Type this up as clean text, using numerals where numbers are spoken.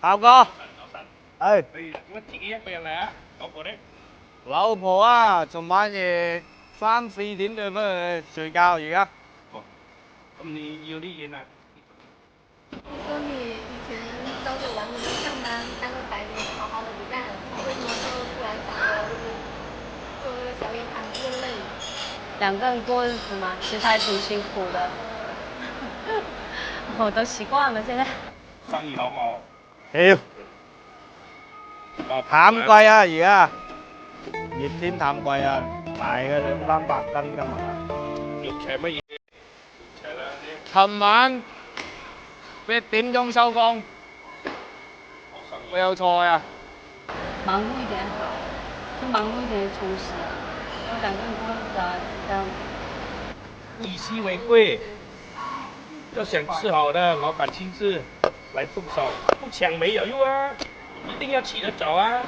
Tao có. Ê, 乜自己一個人嚟啊？老婆咧？老婆啊，仲晚夜3、4點就翻去睡覺而家。咁你要啲錢啊？说你以前朝九晚五的上班，当个白领，好好的不干，为什么就突然想着做个小夜盘过累？两个人过日子嘛，其实还挺辛苦的。我都习惯了，现在。生意好唔好？屌，淡季啊而家，熱天淡季啊，賣嘅2、300斤今日。要請乜嘢？請啦琴晚1點鐘收工，我有菜啊。忙碌一點好，就忙碌一點充實。我两个人过日子啊，这样。以稀为贵，要想吃好的，老板亲自来动手，不抢没有用啊，一定要起得早啊。